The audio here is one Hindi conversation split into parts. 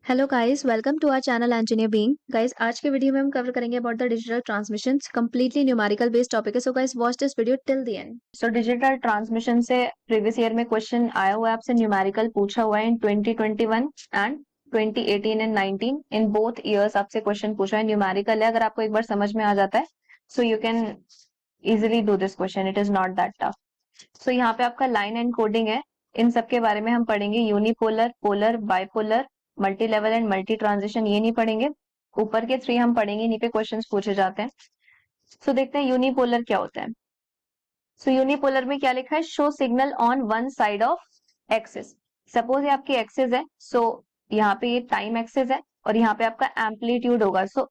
Hello guys, welcome to our channel engineer being. Guys, आज के वीडियो में हम कवर करेंगे about the digital transmissions, completely numerical based topic है। So guys, watch this video till the end. So digital transmission से प्रीवियस ईयर में क्वेश्चन आया हुआ है, आपसे न्यूमेरिकल पूछा हुआ है in 2021 and 2018 and 19 in both years आपसे क्वेश्चन पूछा है। न्यूमेरिकल है, अगर आपको एक बार समझ में आ जाता है so you can easily do this question, it is not that tough. So यहाँ पे आपका लाइन एंड कोडिंग है, इन सब के बारे में हम पढ़ेंगे। Unipolar, polar, bipolar, multi level and multi transition ये नहीं पढ़ेंगे। ऊपर के 3 हम पढ़ेंगे, इन्हीं पे क्वेश्चंस पूछे जाते हैं। सो देखते हैं यूनिपोलर क्या होता है। सो यूनिपोलर में क्या लिखा है, show signal on one side of axis. Suppose ये आपकी एक्सिस है, सो यहाँ पे ये टाइम एक्सिस है और यहाँ पे आपका एम्पलीट्यूड होगा। सो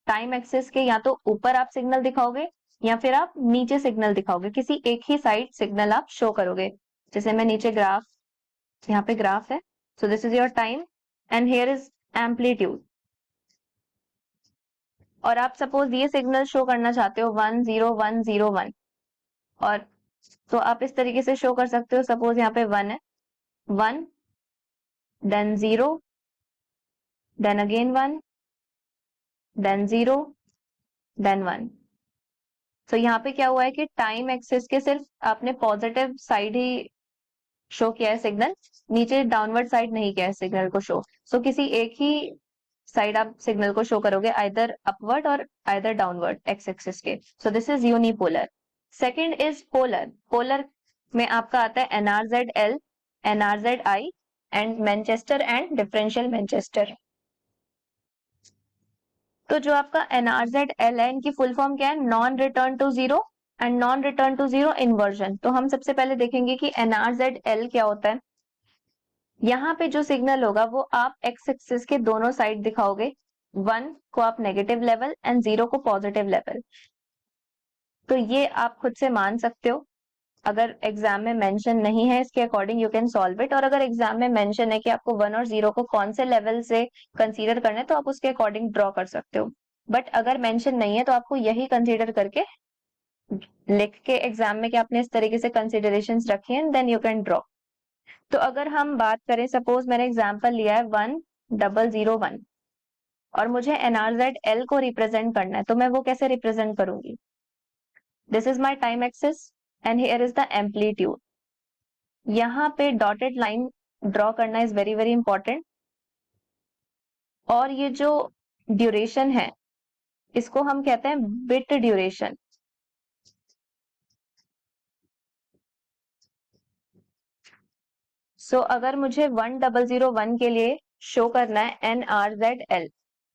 टाइम एक्सिस के या तो ऊपर आप सिग्नल दिखाओगे या फिर आप नीचे सिग्नल दिखाओगे, किसी एक ही साइड सिग्नल आप शो करोगे। जैसे मैं नीचे ग्राफ, यहाँ पे ग्राफ है, सो this is your time and here is amplitude. और आप सपोज ये सिग्नल शो करना चाहते हो 1 0 1 0 1, और तो आप इस तरीके से शो कर सकते हो। सपोज यहाँ पे 1 है, 1 then 0 then again 1 then 0 then 1। तो यहाँ पे क्या हुआ है कि टाइम एक्सिस के सिर्फ आपने पॉजिटिव साइड ही शो किया है सिग्नल, नीचे डाउनवर्ड साइड नहीं किया है सिग्नल को शो। सो किसी एक ही साइड आप सिग्नल को शो करोगे, आइदर अपवर्ड और आइदर डाउनवर्ड एक्स एक्सिस के। सो this is unipolar. Second is polar. Polar में आपका आता है NRZ-L, NRZ-I and Manchester and differential Manchester. तो जो आपका NRZ-L है, इनकी फुल फॉर्म क्या है, non return to zero and non return to zero inversion. तो हम सबसे पहले देखेंगे कि NRZ-L क्या होता है। यहाँ पे जो सिग्नल होगा वो आप एक्स एक्सिस के दोनों साइड दिखाओगे, 1 को आप नेगेटिव लेवल एंड 0 को पॉजिटिव लेवल। तो ये आप खुद से मान सकते हो। अगर एग्जाम में मेंशन नहीं है इसके according you can solve it, और अगर एग्जाम में मेंशन है कि आपको 1 और 0 को कौन से लेवल से कंसीडर करना है तो आप उसके अकॉर्डिंग ड्रॉ कर सकते हो। बट अगर मेंशन नहीं है तो आपको यही कंसीडर करके लिख के एग्जाम में कि आपने इस तरीके से कंसिडरेशंस रखी हैं, देन यू कैन ड्रॉ। तो अगर हम बात करें, सपोज मैंने एग्जाम्पल लिया है 1 0 0 1 और मुझे NRZ-L को रिप्रेजेंट करना है, तो मैं वो कैसे रिप्रेजेंट करूंगी। This is my time axis and here is the amplitude. यहाँ पे डॉटेड लाइन ड्रॉ करना इज वेरी वेरी इंपॉर्टेंट। और ये जो ड्यूरेशन है इसको हम कहते हैं बिट ड्यूरेशन। सो अगर मुझे 1 0 0 1 के लिए शो करना है NRZ-L,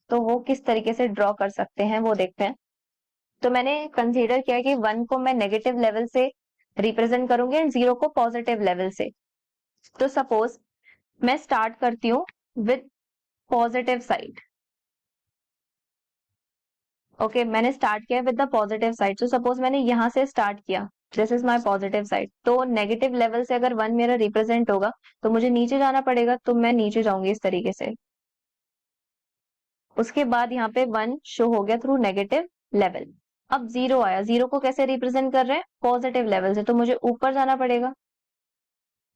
तो वो किस तरीके से ड्रॉ कर सकते हैं वो देखते हैं। तो मैंने कंसीडर किया कि 1 को मैं नेगेटिव लेवल से रिप्रेजेंट करूंगी एंड 0 को पॉजिटिव लेवल से। तो सपोज मैं स्टार्ट करती हूँ विद पॉजिटिव साइड। ओके, मैंने स्टार्ट किया विद द पॉजिटिव साइड। तो सपोज मैंने यहां से स्टार्ट किया, this is my positive side. तो नेगेटिव लेवल से अगर 1 मेरा रिप्रेजेंट होगा तो मुझे नीचे जाना पड़ेगा, तो मैं नीचे जाऊंगी इस तरीके से। उसके बाद यहाँ पे 1 शो हो गया थ्रू नेगेटिव लेवल। अब 0 आया, 0 को कैसे रिप्रेजेंट कर रहे हैं, पॉजिटिव लेवल से, तो मुझे ऊपर जाना पड़ेगा।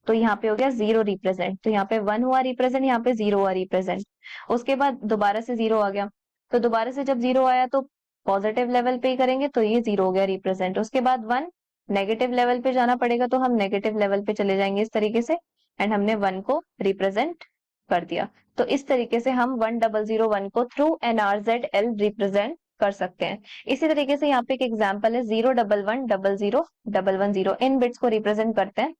तो यहाँ पे हो गया 0 रिप्रेजेंट, तो यहाँ पे 1 हुआ रिप्रेजेंट, यहाँ पे 0 हुआ रिप्रेजेंट। उसके बाद दोबारा से 0 आ गया, तो दोबारा से जब 0 आया तो पॉजिटिव लेवल पे ही करेंगे, तो ये 0 हो गया रिप्रेजेंट। उसके बाद 1 नेगेटिव लेवल पे जाना पड़ेगा, तो हम नेगेटिव लेवल पे चले जाएंगे इस तरीके से, एंड हमने 1 को रिप्रेजेंट कर दिया। तो इस तरीके से हम 1 0 0 1 को थ्रू NRZ-L रिप्रेजेंट कर सकते हैं। इसी तरीके से यहाँ पे एक एग्जाम्पल है 0 1 1 0 0 1 1 0, इन बिट्स को रिप्रेजेंट करते हैं।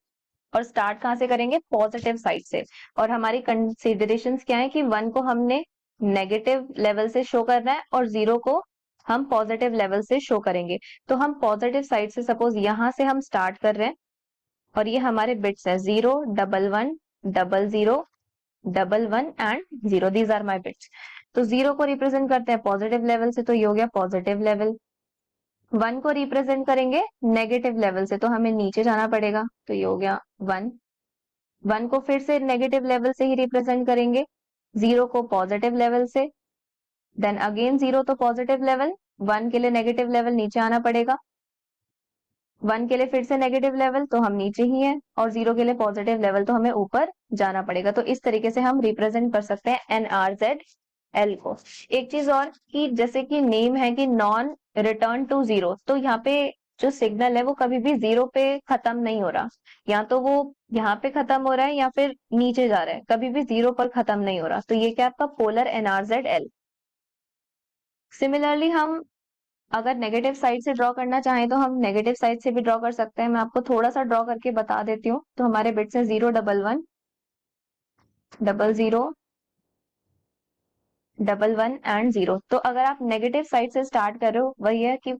और स्टार्ट कहां से करेंगे, पॉजिटिव साइड से। और हमारी कंसिडरेशंस क्या है कि 1 को हमने नेगेटिव लेवल से शो करना है और 0 को हम पॉजिटिव लेवल से शो करेंगे। तो हम पॉजिटिव साइड से सपोज यहां से हम स्टार्ट कर रहे हैं, और ये हमारे बिट्स है 0 1 1 0 0 1 1 and 0, these are my bits. तो 0 को रिप्रेजेंट करते हैं पॉजिटिव लेवल से, तो ये हो गया पॉजिटिव लेवल। 1 को रिप्रेजेंट करेंगे नेगेटिव लेवल से, तो हमें नीचे जाना पड़ेगा, तो ये हो गया 1। 1 को फिर से नेगेटिव लेवल से ही रिप्रेजेंट करेंगे, 0 को पॉजिटिव लेवल से, देन अगेन 0 तो पॉजिटिव लेवल, 1 के लिए नेगेटिव लेवल नीचे आना पड़ेगा। 1 के लिए फिर से नेगेटिव लेवल तो हम नीचे ही हैं, और 0 के लिए पॉजिटिव लेवल तो हमें ऊपर जाना पड़ेगा। तो इस तरीके से हम रिप्रेजेंट कर सकते हैं NRZL को। एक चीज और कि जैसे कि नेम है कि नॉन रिटर्न टू जीरो, तो यहाँ पे जो सिग्नल है वो कभी भी 0 पे खत्म नहीं हो रहा, या तो वो यहाँ पे खत्म हो रहा है या फिर नीचे जा रहा है, कभी भी 0 पर खत्म नहीं हो रहा। तो ये क्या आपका पोलर NRZL। सिमिलरली हम अगर नेगेटिव साइड से ड्रॉ करना चाहें तो हम नेगेटिव साइड से भी ड्रॉ कर सकते हैं। मैं आपको थोड़ा सा ड्रॉ करके बता देती हूँ। तो हमारे बिट्स है 0 11 00 11 एंड 0। तो अगर आप नेगेटिव साइड से स्टार्ट कर रहे हो, वही है कि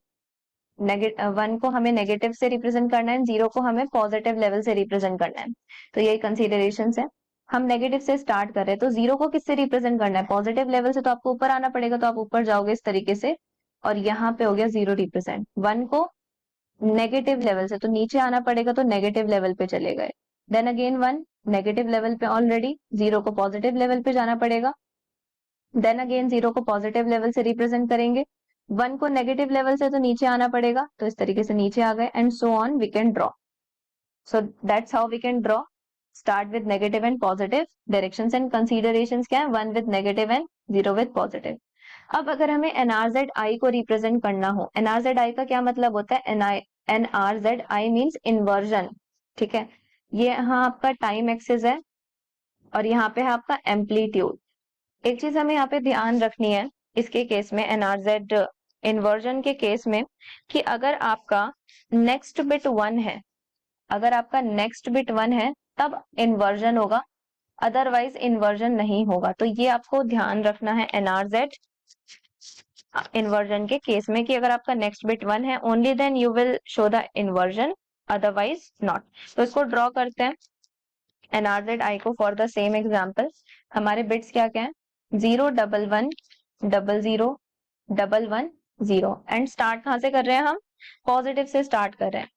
1 को हमें नेगेटिव से रिप्रेजेंट करना है, 0 को हमें पॉजिटिव लेवल से रिप्रेजेंट करना है। तो यही कंसीडरेशंस है। हम नेगेटिव से स्टार्ट कर रहे हैं, तो 0 को किससे रिप्रेजेंट करना है? पॉजिटिव लेवल से। तो आपको ऊपर आना पड़ेगा, तो आप ऊपर जाओगे इस तरीके से, और यहाँ पे हो गया 0 रिप्रेजेंट। 1 को नेगेटिव लेवल से, तो नीचे आना पड़ेगा, तो नेगेटिव लेवल पे चले गए। देन अगेन 1 नेगेटिव लेवल पे ऑलरेडी, 0 को पॉजिटिव लेवल पे जाना पड़ेगा। देन अगेन 0 को पॉजिटिव लेवल से रिप्रेजेंट करेंगे। 1 को नेगेटिव लेवल से तो नीचे आना पड़ेगा, तो इस तरीके से नीचे आ गए, and so on we can draw. So that's how we can draw. Start with negative and positive directions and considerations क्या है? 1 with negative and 0 with positive. अब अगर हमें NRZI को रिप्रेजेंट करना हो, NRZI का क्या मतलब होता है? NRZI means inversion. ठीक है, ये यहाँ आपका टाइम एक्सिस है, और यहाँ पे है आपका एम्पलीट्यूड। एक चीज हमें यहाँ पे ध्यान रखनी है इसके केस में, NRZ इन्वर्जन के केस में, कि अगर आपका नेक्स्ट बिट 1 है, अगर आपका नेक्स्ट बिट 1 है तब इन्वर्जन होगा, अदरवाइज इन्वर्जन नहीं होगा। तो ये आपको ध्यान रखना है NRZ इन्वर्जन के केस में, कि अगर आपका नेक्स्ट बिट 1 है only then you will show the inversion, otherwise not. तो इसको ड्रॉ करते हैं NRZI को फॉर द सेम एग्जाम्पल। हमारे बिट्स क्या क्या है? 0 11 00 11 0। एंड स्टार्ट कहाँ से कर रहे हैं? हम पॉजिटिव से स्टार्ट कर रहे हैं।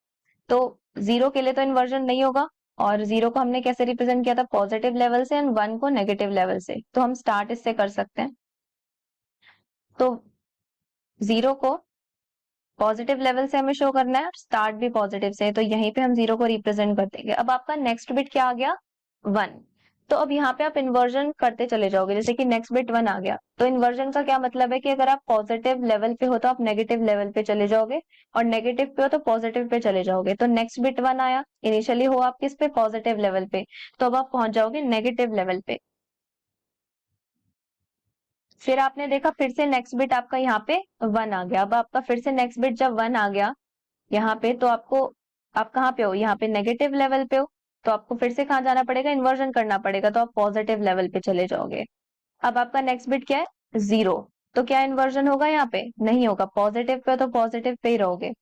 तो 0 के लिए तो इन्वर्जन नहीं होगा, और 0 को हमने कैसे रिप्रेजेंट किया था? पॉजिटिव लेवल से, एंड 1 को नेगेटिव लेवल से। तो हम स्टार्ट इससे कर सकते हैं। तो 0 को पॉजिटिव लेवल से हमें शो करना है, स्टार्ट भी पॉजिटिव से, तो यहीं पे हम 0 को रिप्रेजेंट कर देंगे। अब आपका नेक्स्ट बिट क्या आ गया? 1। तो अब यहाँ पे आप इन्वर्जन करते चले जाओगे, जैसे कि नेक्स्ट बिट 1 आ गया। तो इन्वर्जन का क्या मतलब है कि अगर आप पॉजिटिव लेवल पे हो तो आप नेगेटिव लेवल पे चले जाओगे, और नेगेटिव पे हो तो पॉजिटिव पे चले जाओगे। तो नेक्स्ट बिट 1 आया, इनिशियली हो आप किस पे? पॉजिटिव लेवल पे, तो अब आप पहुंच जाओगे नेगेटिव लेवल पे। फिर आपने देखा फिर से नेक्स्ट बिट आपका यहाँ पे 1 आ गया। अब आपका फिर से नेक्स्ट बिट जब 1 आ गया यहाँ पे, तो आपको, आप कहाँ पे हो? यहाँ पे नेगेटिव लेवल पे हो, तो आपको फिर से कहाँ जाना पड़ेगा? इन्वर्जन करना पड़ेगा, तो आप पॉजिटिव लेवल पे चले जाओगे। अब आपका नेक्स्ट बिट क्या है? 0। तो क्या इन्वर्जन होगा? यहाँ पे नहीं होगा, पॉजिटिव पे हो तो पॉजिटिव पे ही रहोगे।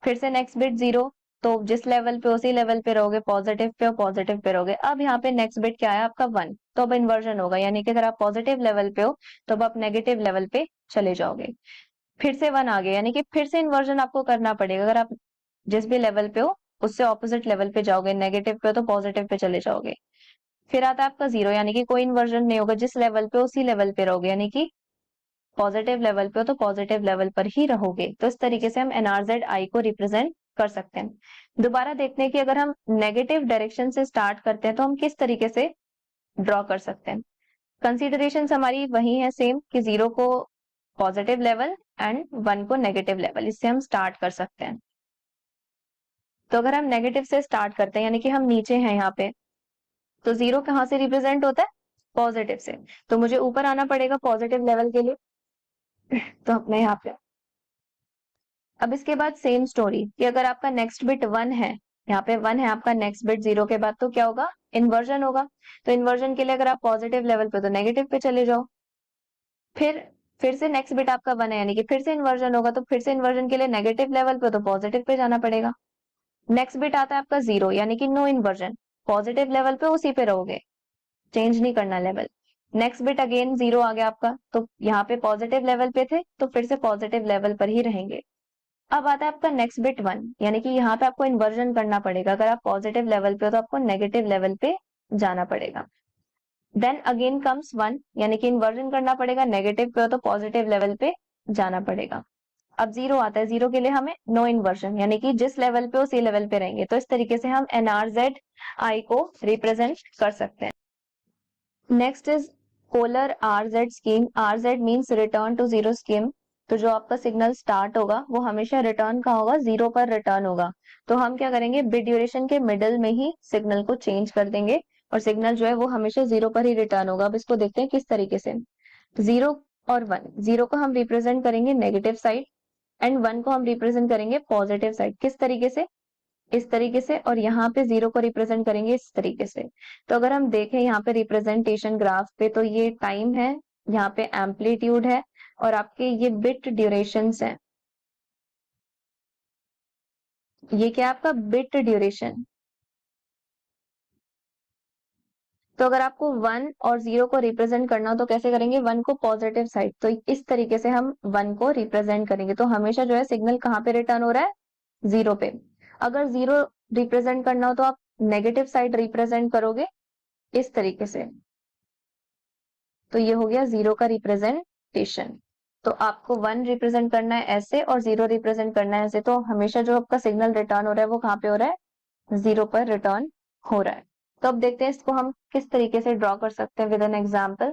फिर से नेक्स्ट बिट 0, तो जिस लेवल पे उसी लेवल पे रहोगे, पॉजिटिव पे हो पॉजिटिव पे रहोगे। अब यहाँ पे नेक्स्ट बिट क्या है आपका? 1। तो अब इन्वर्जन होगा, यानी कि अगर आप पॉजिटिव लेवल पे हो तो अब आप नेगेटिव लेवल पे चले जाओगे। फिर से 1 आ गया, यानी कि फिर से इन्वर्जन आपको करना पड़ेगा। अगर आप जिस भी लेवल पे हो उससे ऑपोजिट लेवल पे जाओगे, नेगेटिव पे हो तो पॉजिटिव पे चले जाओगे। फिर आता है आपका 0, यानी कि कोई इन्वर्जन नहीं होगा, जिस लेवल पे उसी लेवल पे रहोगे, यानी कि पॉजिटिव लेवल पे हो तो पॉजिटिव लेवल पर ही रहोगे। तो इस तरीके से हम NRZI को रिप्रेजेंट कर सकते हैं। दोबारा देखते हैं कि अगर हम नेगेटिव डायरेक्शन से स्टार्ट करते हैं तो हम किस तरीके से ड्रॉ कर सकते हैं। कंसिडरेशंस हमारी वही है सेम, कि 0 को पॉजिटिव लेवल एंड 1 को नेगेटिव लेवल, इससे हम स्टार्ट कर सकते हैं। तो अगर हम नेगेटिव से स्टार्ट करते हैं, यानी कि हम नीचे हैं यहाँ पे, तो 0 कहाँ से रिप्रेजेंट होता है? पॉजिटिव से। तो मुझे ऊपर आना पड़ेगा पॉजिटिव लेवल के लिए, तो अपने यहाँ पे। अब इसके बाद सेम स्टोरी, कि अगर आपका नेक्स्ट बिट 1 है, यहाँ पे 1 है आपका नेक्स्ट बिट 0 के बाद, तो क्या होगा? इन्वर्जन होगा। तो इन्वर्जन के लिए अगर आप पॉजिटिव लेवल पे तो नेगेटिव पे चले जाओ। फिर से नेक्स्ट बिट आपका 1 है, यानी कि फिर से इन्वर्जन होगा, तो फिर से इन्वर्जन के लिए नेगेटिव लेवल पे तो पॉजिटिव पे जाना पड़ेगा। नेक्स्ट बिट आता है आपका 0, यानी कि नो इन्वर्जन, पॉजिटिव लेवल पे उसी पे रहोगे, चेंज नहीं करना लेवल। नेक्स्ट बिट अगेन 0 आ गया आपका, तो यहाँ पे पॉजिटिव लेवल पे थे तो फिर से पॉजिटिव लेवल पर ही रहेंगे। अब आता है आपका नेक्स्ट बिट 1, यानी कि यहाँ पे आपको इन्वर्जन करना पड़ेगा। अगर आप पॉजिटिव लेवल पे हो तो आपको नेगेटिव लेवल पे जाना पड़ेगा। देन अगेन कम्स 1, यानी कि इन्वर्जन करना पड़ेगा, नेगेटिव पे हो तो पॉजिटिव लेवल पे जाना पड़ेगा। अब जीरो आता है, जीरो के लिए हमें नो इन्वर्जन, यानी कि जिस लेवल पे उसी लेवल पे रहेंगे। तो इस तरीके से हम एनआरजेड आई को रिप्रेजेंट कर सकते हैं। Next is polar RZ scheme. RZ means return to zero scheme. तो जो आपका सिग्नल स्टार्ट होगा वो हमेशा रिटर्न का होगा, जीरो पर रिटर्न होगा। तो हम क्या करेंगे, बिट ड्यूरेशन के मिडल में ही सिग्नल को चेंज कर देंगे और सिग्नल जो है वो हमेशा जीरो पर ही रिटर्न होगा। अब इसको देखते हैं किस तरीके से। जीरो और वन, जीरो को हम रिप्रेजेंट करेंगे नेगेटिव साइड एंड वन को हम रिप्रेजेंट करेंगे पॉजिटिव साइड। किस तरीके से, इस तरीके से, और यहाँ पे जीरो को रिप्रेजेंट करेंगे इस तरीके से। तो अगर हम देखें यहाँ पे रिप्रेजेंटेशन ग्राफ पे, तो ये टाइम है, यहाँ पे एम्पलीट्यूड है और आपके ये बिट ड्यूरेशंस हैं। ये क्या है आपका बिट ड्यूरेशन। तो अगर आपको वन और जीरो को रिप्रेजेंट करना हो तो कैसे करेंगे, वन को पॉजिटिव साइड, तो इस तरीके से हम वन को रिप्रेजेंट करेंगे। तो हमेशा जो है सिग्नल कहाँ पे रिटर्न हो रहा है, जीरो पे। अगर जीरो रिप्रेजेंट करना हो तो आप नेगेटिव साइड रिप्रेजेंट करोगे इस तरीके से। तो ये हो गया जीरो का रिप्रेजेंटेशन। तो आपको वन रिप्रेजेंट करना है ऐसे और जीरो रिप्रेजेंट करना है ऐसे। तो हमेशा जो आपका सिग्नल रिटर्न हो रहा है वो कहाँ पे हो रहा है, जीरो पर रिटर्न हो रहा है। तो अब देखते हैं इसको हम किस तरीके से ड्रॉ कर सकते हैं विद एन एग्जाम्पल।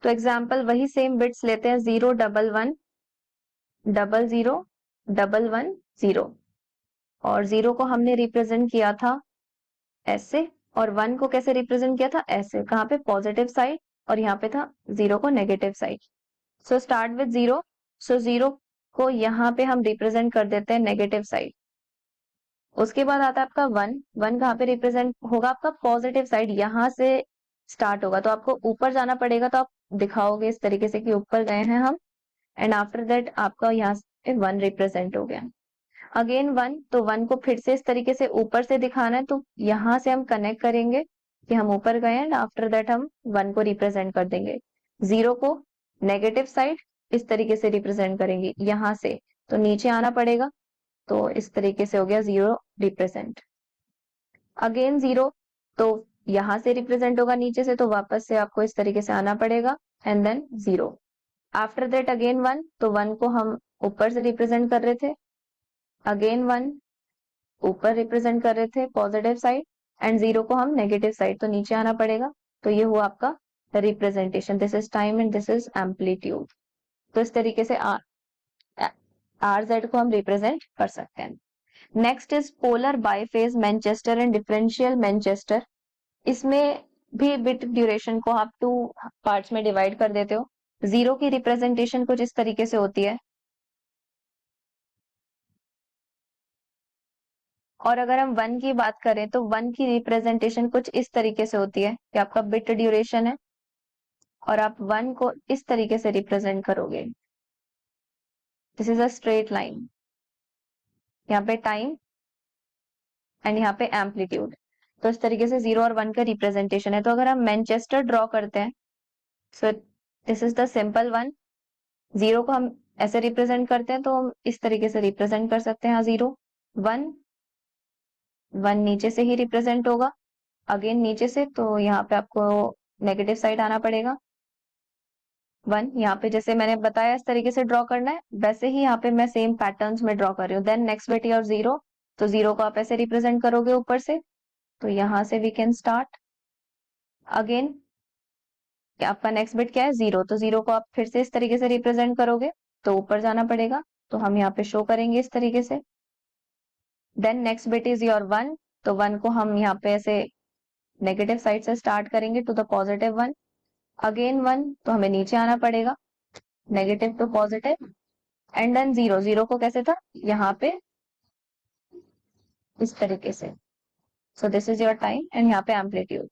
तो एग्जाम्पल वही सेम बिट्स लेते हैं, 0 11 00 11 0। और जीरो को हमने रिप्रेजेंट किया था ऐसे और वन को कैसे रिप्रेजेंट किया था, ऐसे। कहाँ पे, पॉजिटिव साइड, और यहाँ पे था जीरो को negative side. So start with zero. So zero को यहाँ पे हम रिप्रेजेंट कर देते हैं नेगेटिव साइड। उसके बाद आता है आपका वन। वन कहाँ पे रिप्रेजेंट होगा, आपका पॉजिटिव साइड, यहाँ से स्टार्ट होगा। तो आपको ऊपर जाना पड़ेगा, तो आप दिखाओगे इस तरीके से कि ऊपर गए हैं हम, एंड आफ्टर दैट आपका यहाँ से वन रिप्रेजेंट हो गया। अगेन वन, तो वन को फिर से इस तरीके से ऊपर से दिखाना है, तो यहाँ से हम कनेक्ट करेंगे कि हम ऊपर गए एंड आफ्टर दैट हम वन को रिप्रेजेंट कर देंगे। जीरो को नेगेटिव साइड इस तरीके से रिप्रेजेंट करेंगे यहाँ से, तो नीचे आना पड़ेगा। तो इस तरीके से हो गया जीरो रिप्रेजेंट। अगेन जीरो, तो यहाँ से रिप्रेजेंट होगा नीचे से, तो वापस से आपको इस तरीके से आना पड़ेगा and then zero. After that again one, तो वन को हम ऊपर से रिप्रेजेंट कर रहे थे, अगेन वन ऊपर रिप्रेजेंट कर रहे थे पॉजिटिव साइड, एंड जीरो को हम नेगेटिव साइड, तो नीचे आना पड़ेगा। तो ये हुआ आपका representation, this is time and this is amplitude. तो इस तरीके से आर जेड को हम रिप्रेजेंट कर सकते हैं। Next is polar biphase Manchester and differential Manchester. इसमें भी बिट ड्यूरेशन को आप टू पार्ट्स में डिवाइड कर देते हो। जीरो की रिप्रेजेंटेशन कुछ इस तरीके से होती है, और अगर हम वन की बात करें तो वन की रिप्रेजेंटेशन कुछ इस तरीके से होती है कि आपका बिट ड्यूरेशन है और आप वन को इस तरीके से रिप्रेजेंट करोगे, this is a straight line. यहाँ पे टाइम एंड यहाँ पे एम्पलीट्यूड। तो इस तरीके से जीरो और वन का रिप्रेजेंटेशन है। तो अगर हम मैनचेस्टर ड्रॉ करते हैं, सो this is the simple one. Zero को हम ऐसे रिप्रेजेंट करते हैं, तो हम इस तरीके से रिप्रेजेंट कर सकते हैं। हाँ, जीरो वन, वन नीचे से ही रिप्रेजेंट होगा, अगेन नीचे से, तो यहाँ पे आपको नेगेटिव साइड आना पड़ेगा। वन यहाँ पे जैसे मैंने बताया इस तरीके से ड्रॉ करना है, वैसे ही यहाँ पे मैं सेम पैटर्न्स में ड्रॉ कर रही हूँ। Then next bit your zero, तो जीरो को आप ऐसे रिप्रेजेंट करोगे ऊपर से, तो यहाँ से वी कैन स्टार्ट। अगेन आपका नेक्स्ट बिट क्या है, जीरो, तो जीरो को आप फिर से इस तरीके से रिप्रेजेंट करोगे, तो ऊपर जाना पड़ेगा। तो हम यहाँ पे शो करेंगे इस तरीके से। Then next bit is your one, तो वन को हम यहाँ पे ऐसे नेगेटिव साइड से स्टार्ट करेंगे to the positive one. Again one, तो हमें नीचे आना पड़ेगा, negative to positive, and then zero. Zero को कैसे था, यहाँ पे इस तरीके से। So this is your time and यहाँ पे एम्पलीट्यूड।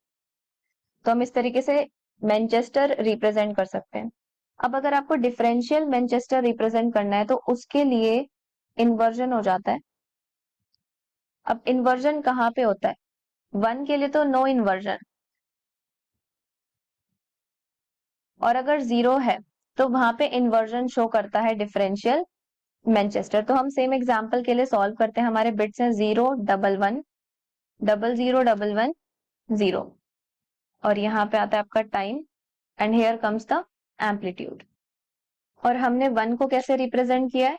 तो हम इस तरीके से मैनचेस्टर रिप्रेजेंट कर सकते हैं। अब अगर आपको डिफरेंशियल मैनचेस्टर रिप्रेजेंट करना है तो उसके लिए इन्वर्जन हो जाता है। अब इन्वर्जन कहाँ पे होता है, वन के लिए तो नो इन्वर्जन, और अगर जीरो है तो वहां पे इन्वर्जन शो करता है डिफरेंशियल मैनचेस्टर। तो हम सेम एग्जांपल के लिए सॉल्व करते हैं। हमारे बिट्स हैं 0 11 00 11 0, और यहाँ पे आता है आपका time and here comes the amplitude. और हमने 1 को कैसे रिप्रेजेंट किया है?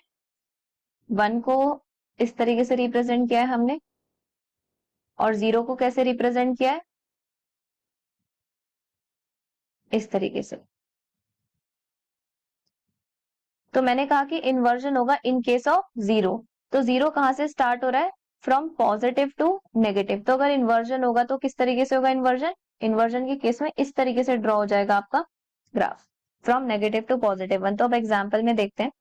1 को इस तरीके से रिप्रेजेंट किया है हमने, और 0 को कैसे रिप्रेजेंट किया है? इस तरीके से। तो मैंने कहा कि इन्वर्जन होगा इन केस ऑफ 0। तो 0 कहां से स्टार्ट हो रहा है? From positive to negative. तो अगर इन्वर्जन होगा तो किस तरीके से होगा इन्वर्जन? इन्वर्जन के केस में इस तरीके से ड्रॉ हो जाएगा आपका graph, from negative to positive 1। तो अब एग्जाम्पल में देखते हैं।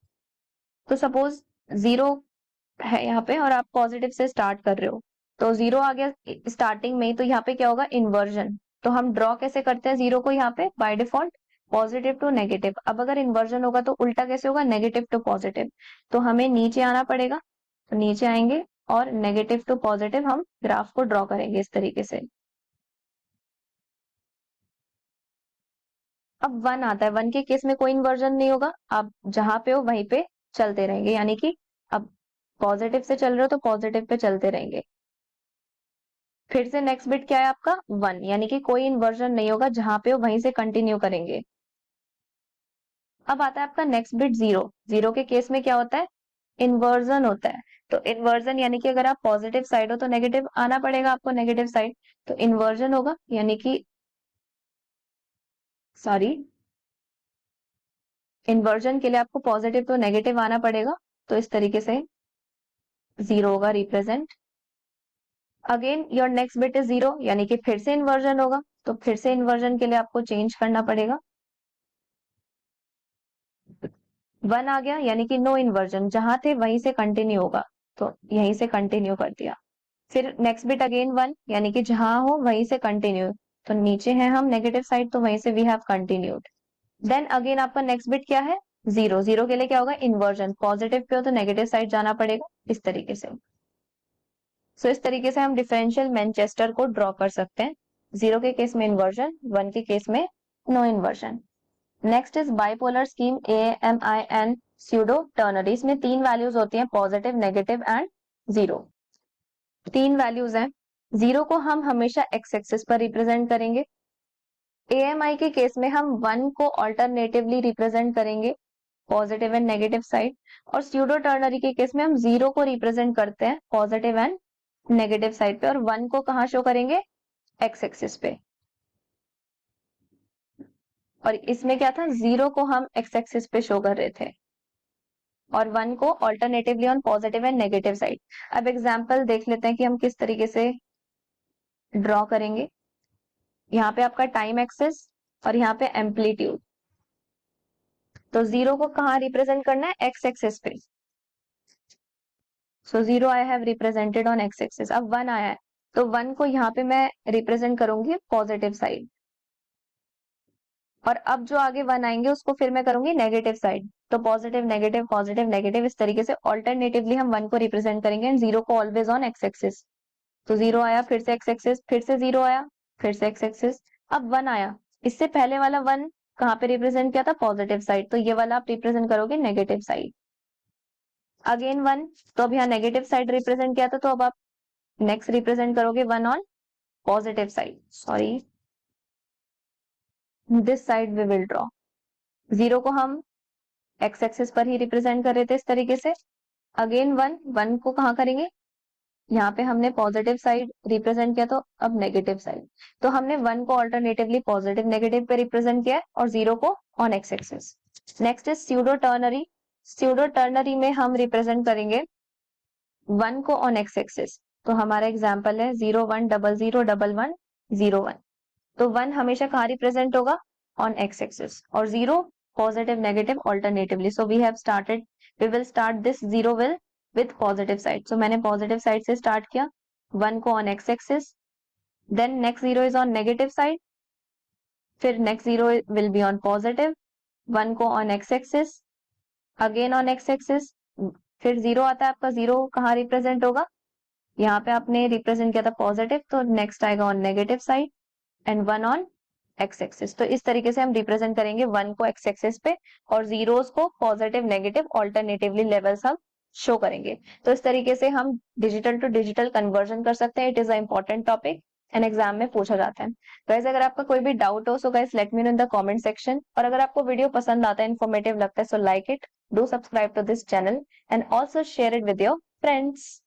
तो सपोज 0 है यहाँ पे और आप पॉजिटिव से स्टार्ट कर रहे हो, तो 0 आ गया स्टार्टिंग में ही, तो यहाँ पे क्या होगा? इन्वर्जन। तो हम ड्रॉ कैसे करते हैं 0 को? यहाँ पे by default positive to negative. अब अगर इन्वर्जन होगा तो उल्टा कैसे होगा? Negative to positive. तो हमें नीचे आना पड़ेगा, तो नीचे आएंगे और नेगेटिव टू पॉजिटिव हम ग्राफ को ड्रॉ करेंगे इस तरीके से। अब 1 आता है, 1 के केस में कोई इन्वर्जन नहीं होगा, आप जहां पे हो वहीं पे चलते रहेंगे, यानी कि अब पॉजिटिव से चल रहे हो तो पॉजिटिव पे चलते रहेंगे। फिर से नेक्स्ट बिट क्या है आपका? 1, यानी कि कोई इन्वर्जन नहीं होगा, जहां पे हो वहीं से कंटिन्यू करेंगे। अब आता है आपका नेक्स्ट बिट 0। 0 के केस में क्या होता है? इन्वर्जन होता है। तो इन्वर्जन यानी कि अगर आप पॉजिटिव साइड हो तो नेगेटिव आना पड़ेगा आपको, नेगेटिव साइड। तो इन्वर्जन होगा, यानी कि सॉरी, इन्वर्जन के लिए आपको पॉजिटिव तो नेगेटिव आना पड़ेगा। तो इस तरीके से 0 होगा represent. Again your next bit is 0, यानी कि फिर से इन्वर्जन होगा। तो फिर से इन्वर्जन के लिए आपको चेंज करना पड़ेगा। 1 आ गया, यानी कि नो इन्वर्जन, जहां थे वहीं से कंटिन्यू होगा, तो यहीं से कंटिन्यू कर दिया। फिर नेक्स्ट बिट अगेन 1, यानी कि जहां हो वहीं से कंटिन्यू। तो नीचे है हम नेगेटिव साइड, तो वहीं से we have continued. Then again आपका नेक्स्ट बिट क्या है? 0। 0 के लिए क्या होगा? इन्वर्जन। पॉजिटिव पे हो तो नेगेटिव साइड जाना पड़ेगा, इस तरीके से। सो इस तरीके से हम डिफरेंशियल मैनचेस्टर को ड्रॉ कर सकते हैं। 0 के केस में इन्वर्जन, 1 के केस में no inversion. Next is bipolar scheme, AMIN pseudo ternary. इसमें 3 वैल्यूज होती हैं, पॉजिटिव, नेगेटिव एंड 0। 3 वैल्यूज हैं। 0 को हम हमेशा एक्स एक्सिस पर रिप्रेजेंट करेंगे। AMI के केस में हम 1 को ऑल्टरनेटिवली रिप्रेजेंट करेंगे, पॉजिटिव एंड नेगेटिव साइड। और स्यूडो टर्नरी के केस में हम 0 को रिप्रेजेंट करते हैं पॉजिटिव एंड नेगेटिव साइड पे, और 1 को कहाँ शो करेंगे? एक्स एक्सिस पे। और इसमें क्या था? 0 को हम एक्स एक्सिस पे शो कर रहे थे और 1 को alternatively on positive and negative side. अब एग्जांपल देख लेते हैं कि हम किस तरीके से ड्रॉ करेंगे। यहाँ पे आपका टाइम एक्सिस और यहाँ पे एम्पलीट्यूड। तो 0 को कहाँ रिप्रेजेंट करना है? एक्स एक्सिस पे। सो 0 I have represented on X axis. अब 1 आया है, तो 1 को यहाँ पे मैं रिप्रेजेंट करूंगी पॉजिटिव साइड, और अब जो आगे 1 आएंगे उसको फिर मैं करूंगी नेगेटिव साइड। तो पॉजिटिव नेगेटिव नेगेटिव, इस तरीके से ऑल्टरनेटिवली हम 1 को रिप्रेजेंट करेंगे एंड 0 को ऑलवेज ऑन एक्स एक्सिस। तो 0 आया, फिर से एक्स एक्सिस, फिर से 0 आया, फिर से एक्स एक्सिस। अब 1 आया, इससे पहले वाला 1 कहाँ पे रिप्रेजेंट किया था? पॉजिटिव साइड, तो ये वाला आप रिप्रेजेंट करोगे नेगेटिव साइड। अगेन 1, तो अब यहाँ नेगेटिव साइड रिप्रेजेंट किया था, तो अब आप नेक्स्ट रिप्रेजेंट करोगे 1 on positive side. Sorry, this side we will draw. 0 को हम एक्स एक्सिस पर ही रिप्रेजेंट कर रहे थे इस तरीके से। अगेन 1 को कहाँ करेंगे? यहाँ पे हमने पॉजिटिव साइड रिप्रेजेंट किया, तो अब नेगेटिव साइड। तो हमने 1 को ऑल्टरनेटिवली पॉजिटिव नेगेटिव पे रिप्रेजेंट किया है और 0 को on X axis. Next is pseudo ternary. Pseudo ternary में हम रिप्रेजेंट करेंगे 1 को ऑन एक्स एक्सिस। तो हमारा एग्जाम्पल है 0 1 0 0 1 1 0 1। तो 1 हमेशा कहाँ रिप्रेजेंट होगा? ऑन एक्स एक्सिस, और 0 positive negative alternatively. So we have started, we will start this 0 will with positive side. So मैंने पॉजिटिव साइड से स्टार्ट किया, 1 को on X axis, then next 0 is on negative side, फिर next 0 will be on positive, 1 को on X axis, again on X axis, फिर 0 आता है आपका। 0 कहाँ रिप्रेजेंट होगा? यहाँ पे आपने रिप्रेजेंट किया था पॉजिटिव, तो नेक्स्ट आएगा on negative side and 1 on X axis. तो इस तरीके से हम रिप्रेजेंट करेंगे 1 को एक्स एक्सिस पे और जीरोस को पॉजिटिव नेगेटिव ऑल्टरनेटिवली लेवल्स हम शो करेंगे। तो इस तरीके से हम डिजिटल टू डिजिटल कन्वर्जन कर सकते हैं। It is a important topic. And exam में पूछा जाता है। गाइस अगर आपका कोई भी डाउट हो so guys let me know in the comment section. और अगर आपको वीडियो पसंद आता है, इन्फॉर्मेटिव लगता है, so like it, do subscribe to this channel and also share it with your friends.